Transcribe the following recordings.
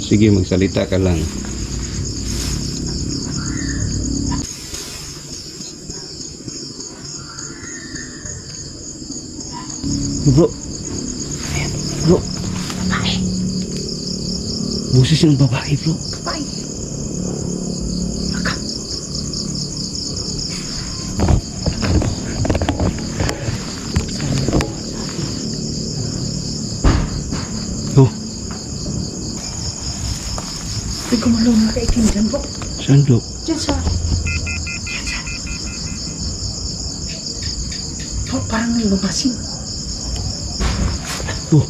Sige, magsalita ka lang. Bro. Ayan, bro. Babae. Boses ng babae, bro. Babae. Maka. Oh, Hindi ko malong nakaitim dyan, bro. saan, bro? Diyan sa... Diyan sa... Bro, parang may lumasin. Oh.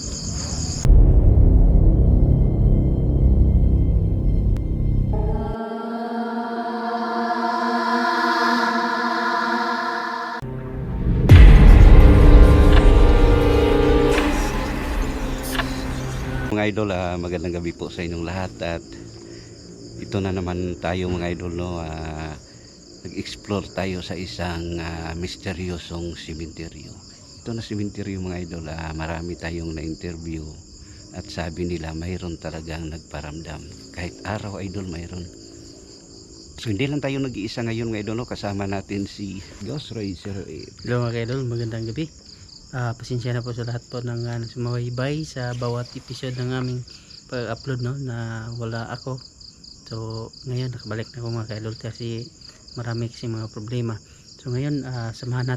Mga idol, magandang gabi po sa inyong lahat at ito na naman tayo mga idol, no? Nag-explore tayo sa isang misteryosong simenteryo. Ito na simenteryo mga idol, marami tayong na-interview at sabi nila mayroon talagang nagparamdam. Kahit araw idol mayroon. So hindi lang tayo nag-iisa ngayon mga idol, no? Kasama natin si Ghost Racer 08. Hello mga kaidol, magandang gabi. Pasensya na po sa lahat po ng sumabaybay sa bawat episode ng aming pag-upload, no, na wala ako. So ngayon nakabalik na ako mga kaidol kasi marami kasi mga problema. So ngayon samahan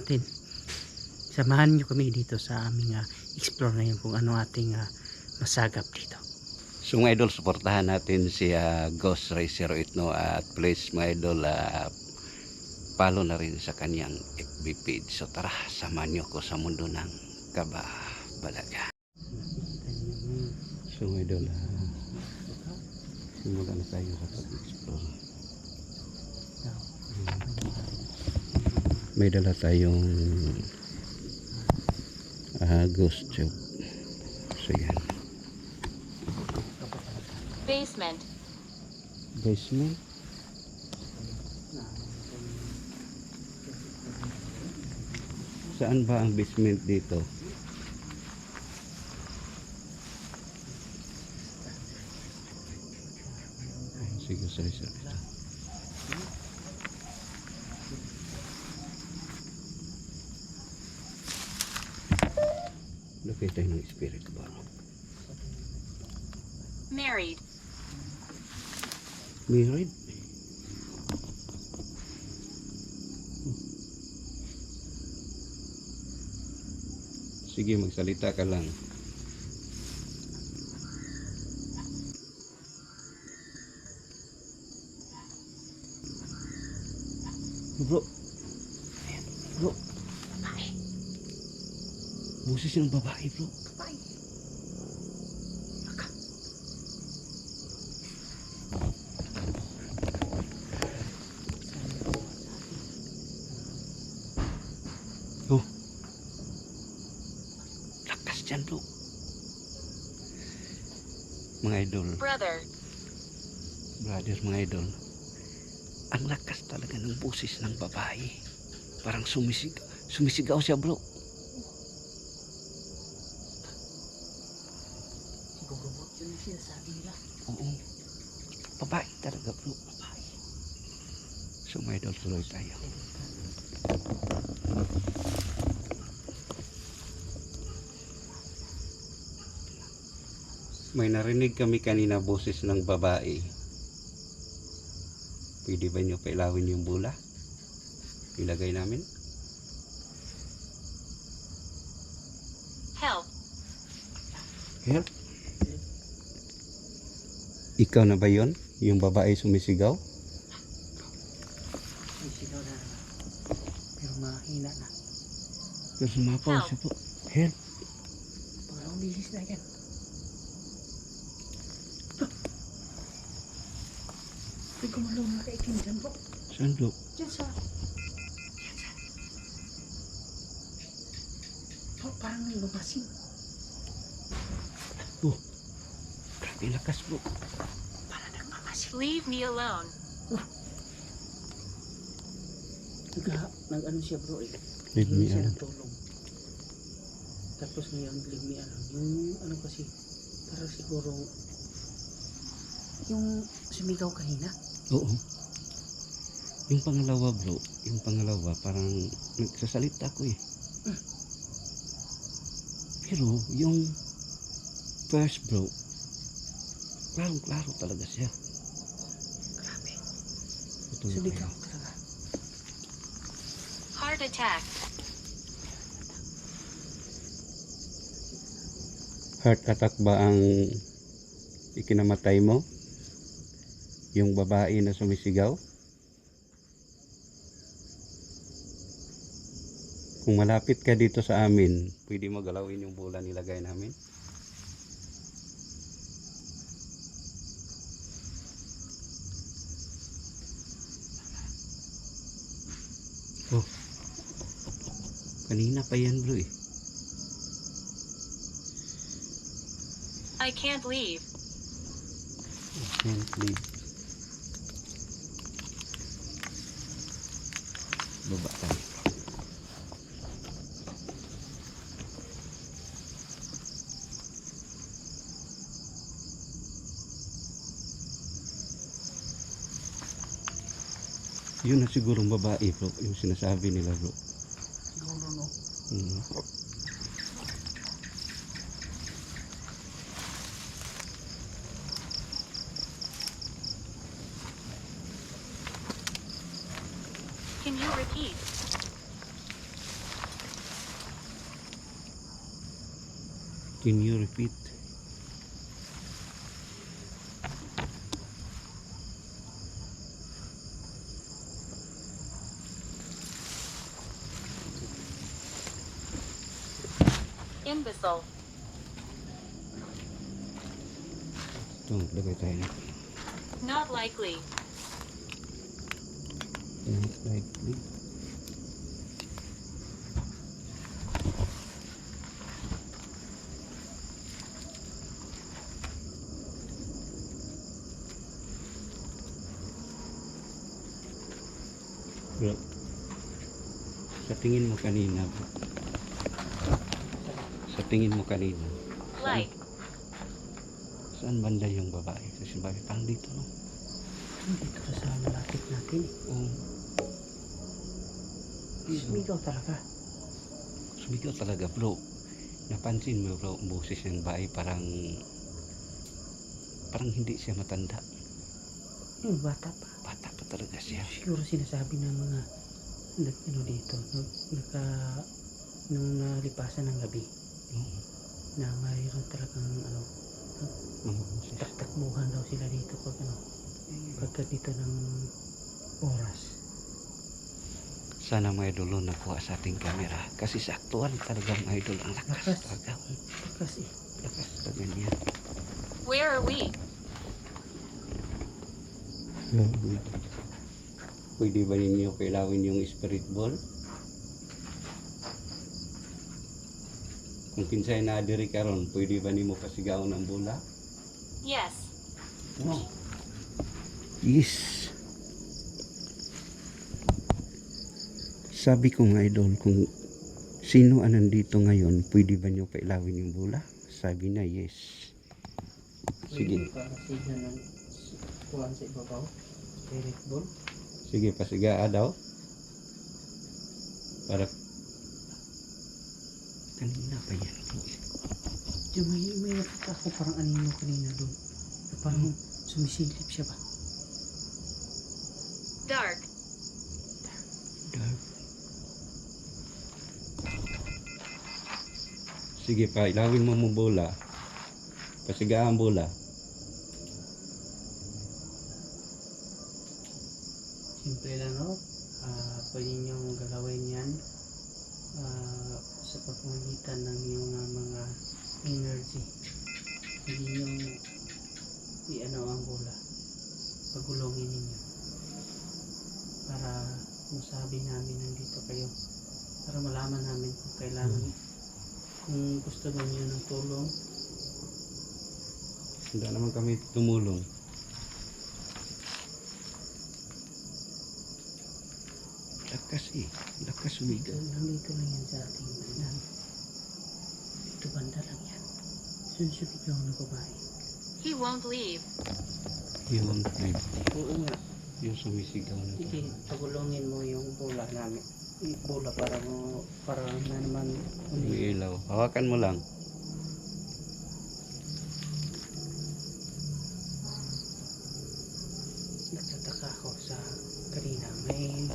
nyo kami dito sa aming explore ngayon kung ano ating masagap dito. So mga idol, suportahan natin si Ghost Racer 08, no? At please mga idol, follow na rin sa kanyang FB page. So tara, samahan nyo ko sa mundo ng kababalaga. So mga idol, simulan na tayo sa pag-explore. May dala tayong ghost tube. So yan. Basement. Basement. Saan ba ang basement dito? Sige, sorry. Lagay tayo ng spirit ba? Married. Married? Sige, magsalita ka lang. Bro. Ayan, bro. Babae. Boses ng babae, bro. Babae. Maka. Oh. Lakas dyan, bro. Mga idol. Brother. Brothers, mga idol. Ang lakas talaga ng boses ng babae. Parang sumisigaw siya, bro. Siguro bro, yun yung sinasabi nila. Oo. Babae talaga, bro. Babae. So, mga idol, tuloy tayo. May narinig kami kanina boses ng babae. Pwede ba nyo pailawin yung bula? Ilagay namin. Help. Help. Ikaw na ba yun? Yung babae sumisigaw? May sigaw na naman. Pero mahina na. Pero sumapaw siya po. Help. Pangalawang bisis na yan. Hindi ko malong nakaitim dyan, bro. Saan, bro? Diyan sa... Diyan sa... Bro, parang may lumasin. Oh. Grabe lakas, bro. Parang nagmamasin. Leave me alone. Nag-ano siya, bro, eh. Leave me Hingi siya alone. ng tulong. Tapos ngayon, believe me, yung ano kasi, para siguro, yung sumigaw kanina. Oo. Yung pangalawa bro, yung pangalawa parang nagsasalita ko eh. Pero yung first bro, klarong-klaro talaga siya. Grabe. Ito na Sumigaw kayo. talaga. Heart attack. Heart attack ba ang ikinamatay mo? Yung babae na sumisigaw? Kung malapit ka dito sa amin, pwede mo galawin yung bola nilagay namin? Oh, kanina pa yan bro eh. I can't leave. Can't leave. Baba tayo. Yun na sigurong babae bro, yung sinasabi nila bro. Siguro, no? Mm. Can you repeat? Can you repeat? Imbecile. Ito, lagay tayo na. Not likely. Not likely. Bro, sa tingin mo kanina bro, sa tingin mo kanina, Like. saan banda yung babae? Kasi bakit parang dito no? Dito ka sa malapit natin. Oo, Sumigaw talaga. sumigaw talaga bro. Napansin mo bro, ang boses ng babae parang hindi siya matanda. Yung bata pa. Bata pa talaga siya. Siguro sinasabi ng mga ano dito, nung nalipasan ng gabi, Oo, na mayroon talagang ano, mga boses. takbuhan daw sila dito pag ano, pagka dito ng oras. Sana mga idol no, nakuha sa ating camera. Kasi sa aktual talagang mga idol, ang lakas Lakas. talaga. Kasi Lakas talaga niya. Where are we? Pwede ba ninyo kailawin yung spirit ball? Kung kinsay na diri karon, pwede ba nimo pasigaw ng bola? Yes. Wow. Yes. Sabi ko nga idol, kung sino ang nandito ngayon, pwede ba nyo pailawin yung bola? Sabi na yes. Sige. para sila ng kuhan sa ibabaw, spirit ball. Sige, pasigaa daw. Para kanina pa yan. Yung may nakita ako parang anino kanina doon. Na parang sumisilip siya ba? Dark. Dark. Sige pa, ilawin mo mong bola. Pasigaa ang bola. Simple lang, no? Pwede nyo gagawin yan sa pagmamagitan ng iyong mga energy. Hindi nyo i-ano ang bola. Pagulongin ninyo. Para masabi namin nandito kayo. Para malaman namin kung kailangan, kung gusto ninyo ng tulong. Hindi naman kami tumulong. Lakas eh. Lakas sumigaw. Nandito lang yan sa ating Maganda lang yan. Sumigaw na babae. He won't leave. Yung Oo nga. yung sumisigaw na to. Sige, pagulungin mo yung bola namin. Yung bola para na naman Yung ilaw. Hawakan mo lang. Nagtataka ako sa kanina. May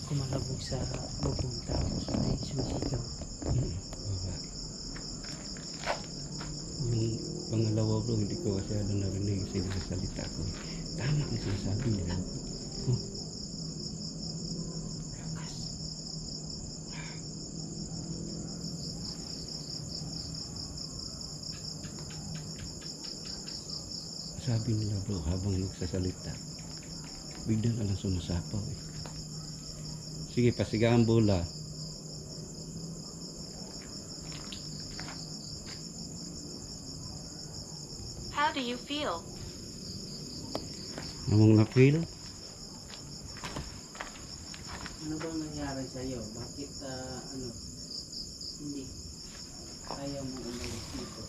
kumalabog sa bubong tapos may sumisigaw. Babae. Yung pangalawa bro, hindi ko masyado narinig yung sinasalita ko. Tama ang sinasabi nila. Oh. Lakas. Sabi nila bro, habang nagsasalita, bigla na lang sumasapaw eh. Sige, pasigaan bola. How do you feel? Namang na-feel? Ano bang nangyari sa iyo? Bakit hindi ayaw mo umalis dito?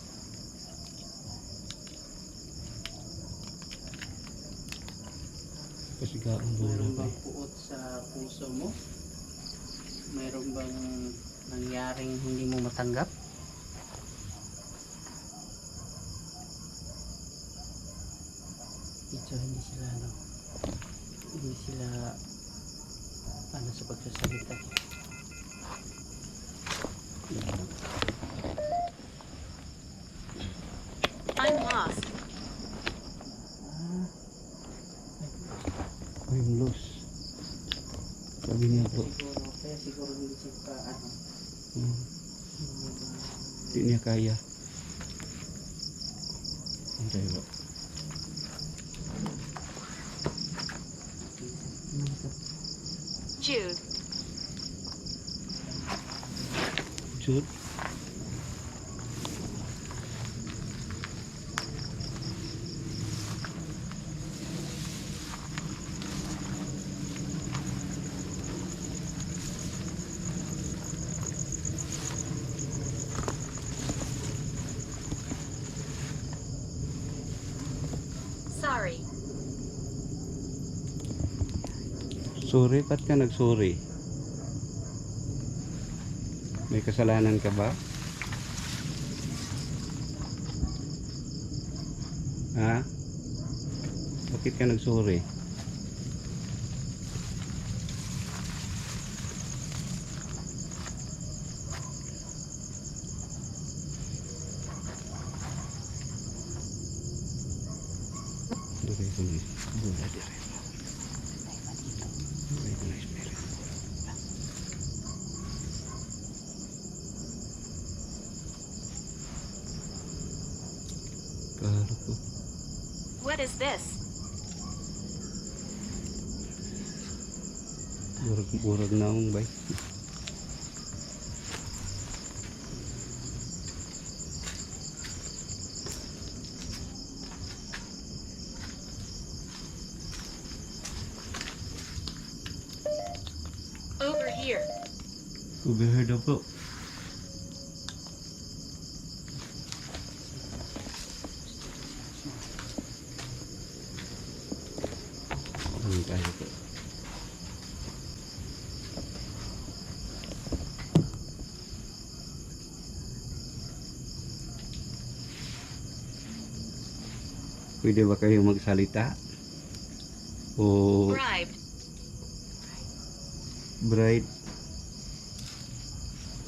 Pasigaan bola Mayroon ba bang puot sa puso mo? Mayroon bang nangyaring hindi mo matanggap? Ito hindi sila sa pagsasalita. I'm lost. I'm lost. Sabi niya bro. Siguro hindi siya pa Hindi niya kaya. Antay bro. Jude. Jude. Sorry. Sorry, ba't ka nag-sorry? May kasalanan ka ba? Ha? Bakit ka nag-sorry? Lagay ko na bola dire. Lagay ko na spirit. Karo ko. What is this? Burag na akong bay. Over here. Overheard daw po. Ano tayo po? Pwede ba kayo magsalita? O Bribed. bride?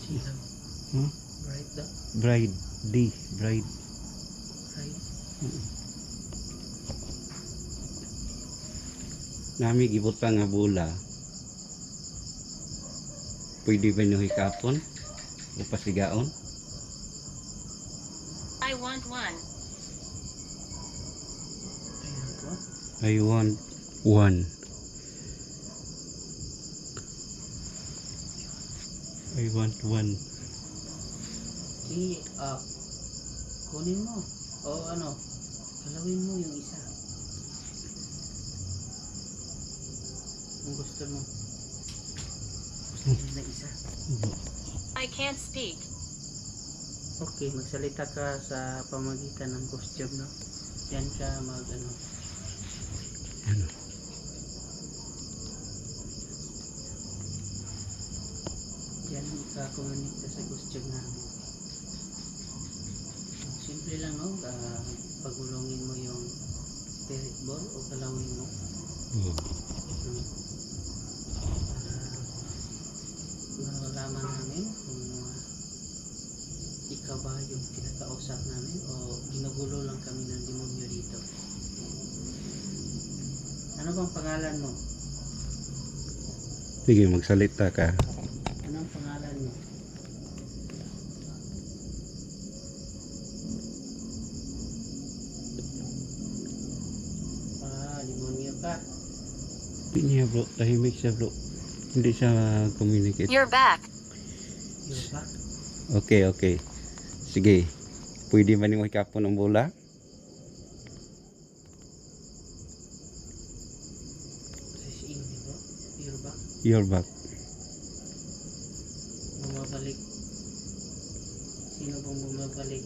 Silaw. Huh? Bright daw. Bride. D. Bride. Bright. Nami gibot pa nga bola. Pwede ba nyo hikapon? O pasigaon? I want one. Ayun to. I want one. I want one. Sige, kunin mo. O galawin mo yung isa. Kung gusto mo. Gusto mo na isa. I can't speak. Okay, magsalita ka sa pamagitan ng costume, no? Yan ka mag ano. Ano? Yan ka komunika sa costume namin. Simple lang, no? Pagulungin mo yung spirit ball o galawin mo. Oo. Para nalaman namin kung ikaw ba yung pinakausap namin o ginugulo lang kami ng demonyo dito. Ano bang pangalan mo? Sige, magsalita ka. Anong pangalan mo? Demonyo ka. Hindi niya bro, tahimik siya bro. Hindi siya communicate. You're back. You're back. Okay, okay. Sige. Pwede ba nimo ikapon ang bola? Sa inyo bro. You're back. You're back. Bumabalik. Sino bang bumabalik?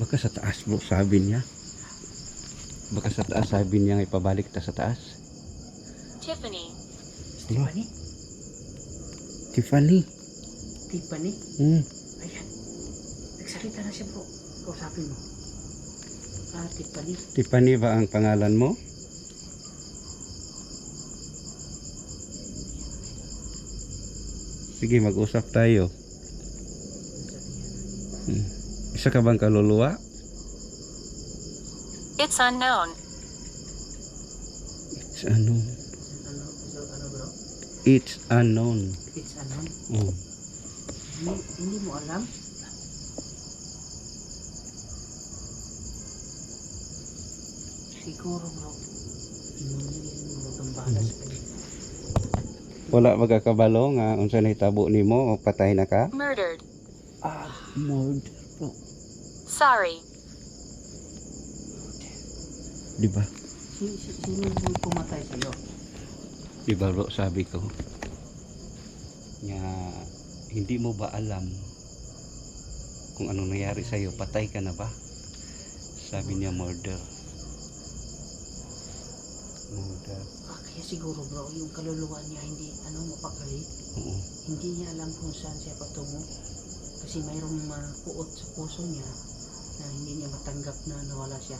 Baka sa taas bro, sabi niya. Baka sa taas sabi niya nga ipabalik ta sa taas. Tiffany. Tiffany? Tiffany. Tiffany? Ayan. Nagsalita na siya bro. Kausapin mo. Tiffany. Tiffany ba ang pangalan mo? Sige, mag-usap tayo. Isa ka bang kaluluwa? It's unknown. It's unknown. Ano bro? It's unknown. It's unknown. Oh. Hindi mo alam? Siguro bro. Demonyo yung magambala sa kanya. Wala magkakabalo nga unsa nahitabo nimo o patay na ka? Murdered. Murder bro. Sorry. Di ba? Sino yung pumatay sa'yo? Di ba bro, sabi ko nga hindi mo ba alam kung ano nangyari sa'yo, patay ka na ba? Sabi niya murder. Murder. Kaya siguro bro, yung kaluluwa niya hindi mapakali. Oo. Hindi niya alam kung saan siya patungo. Kasi mayroong puot sa puso niya na hindi niya matanggap na nawala siya.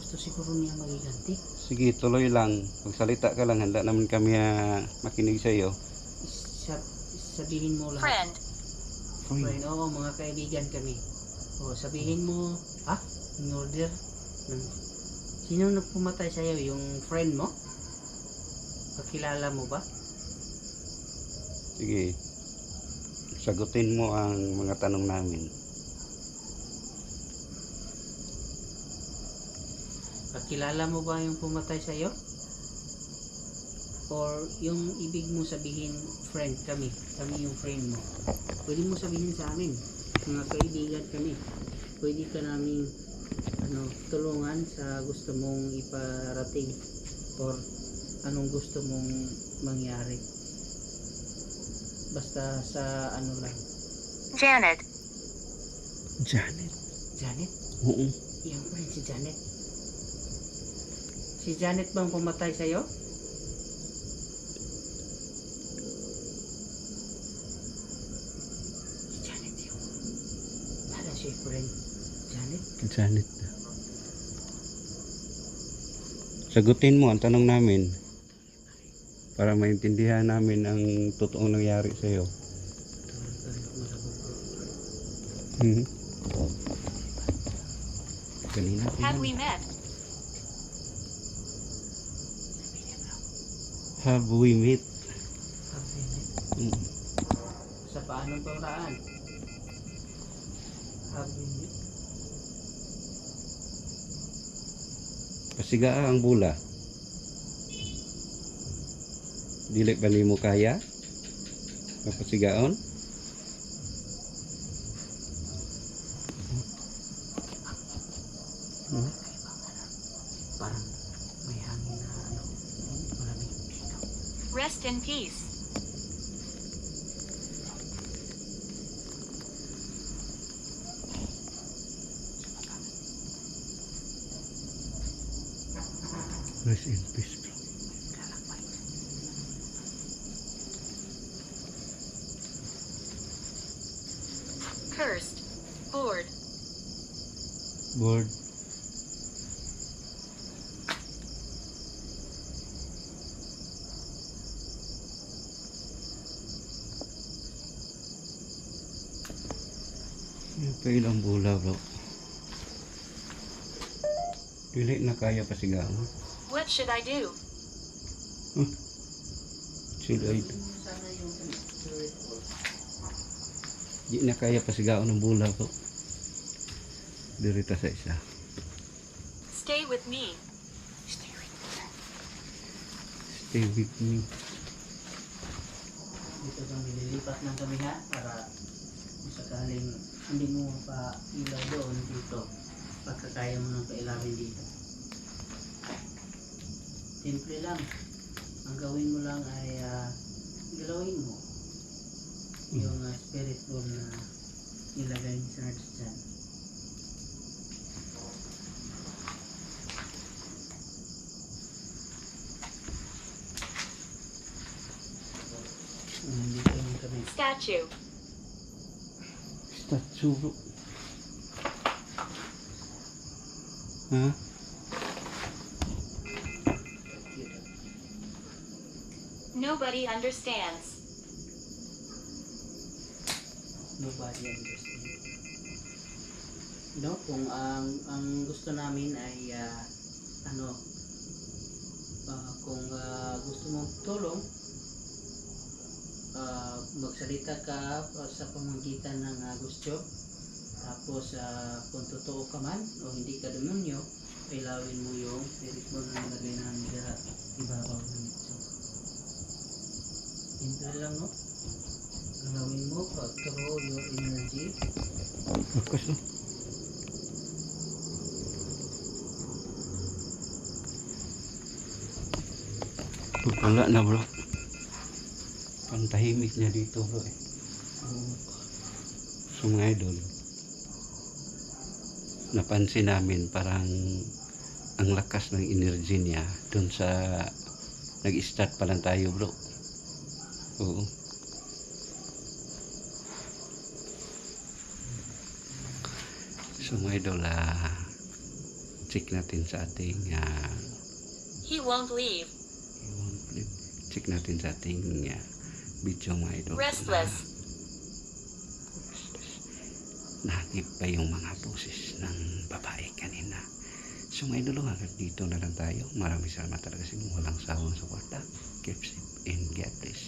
Gusto siguro niya magiganti. Sige, tuloy lang. Magsalita ka lang, handa naman kami makinig sa'yo. Sabihin mo lahat. Friend. Friend, oo, mga kaibigan kami. O, sabihin mo, in order. Sino nagpumatay sa'yo? Yung friend mo? Kakilala mo ba? Sige. Sagutin mo ang mga tanong namin. Kakilala mo ba yung pumatay sa'yo? Or yung ibig mo sabihin, friend kami yung friend mo. Pwede mo sabihin sa amin, mga kaibigan kami. Pwede ka namin tulungan sa gusto mong iparating or anong gusto mong mangyari. Basta sa lang. Janet. Janet? Janet? Oo. Yung friend si Janet. Si Janet bang pumatay sa'yo? Si Janet yun. Wala siya friend. Janet? Janet. Sagutin mo ang tanong namin para maintindihan namin ang totoong nangyari sa'yo. Kanina. Have we met? Have we met? Sa paanong paraan? Pasigaa ang bula. Dili ba nimo kaya? Mapasigaon? Parang may hangin na malamig dito. Rest in peace. Rest in peace, bro. Cursed. Bored. Bored. Yung pa ilang bula, bro. Dili na kaya pasigawan. What should I do? Sila ito. Sana yung spirit world. Di na kaya pasigawan ng bula, bro. Dirita sa isa. Stay with me. Stay with me. Dito kami lilipat lang kami ha para kung sakaling hindi mo pa ilaw doon dito pagkakaya mo nang pailawin dito. Simple lang. Ang gawin mo lang ay galawin mo yung spirit ball na ilagay ni Sarge dyan. Dito lang kami. Statue. Statue, bro. Ha? Nobody understands. Nobody understands. No, kung ang gusto namin ay kung gusto mong tulong, magsalita ka sa pamamagitan ng gusto. Tapos kung totoo ka man o hindi ka demonyo, ilawin mo yung spirit mo na nilagay namin sa ibabaw ng ito. Simple lang, no? Galawin mo, throw your energy. Bakas, no? Wala na, bro. Pantahimik niya dito, bro, eh. So, mga idol, napansin namin parang ang lakas ng energy niya dun sa nag-start pa lang tayo, bro. Oo. So mga idol, check natin sa ating He won't leave. check natin sa ating video, mga idol. Restless. Nahagip pa yung mga boses ng babae kanina. So mga idol, hanggang dito na lang tayo. Maraming salamat talaga sa inyong walang sawang suporta. Keep safe and God bless.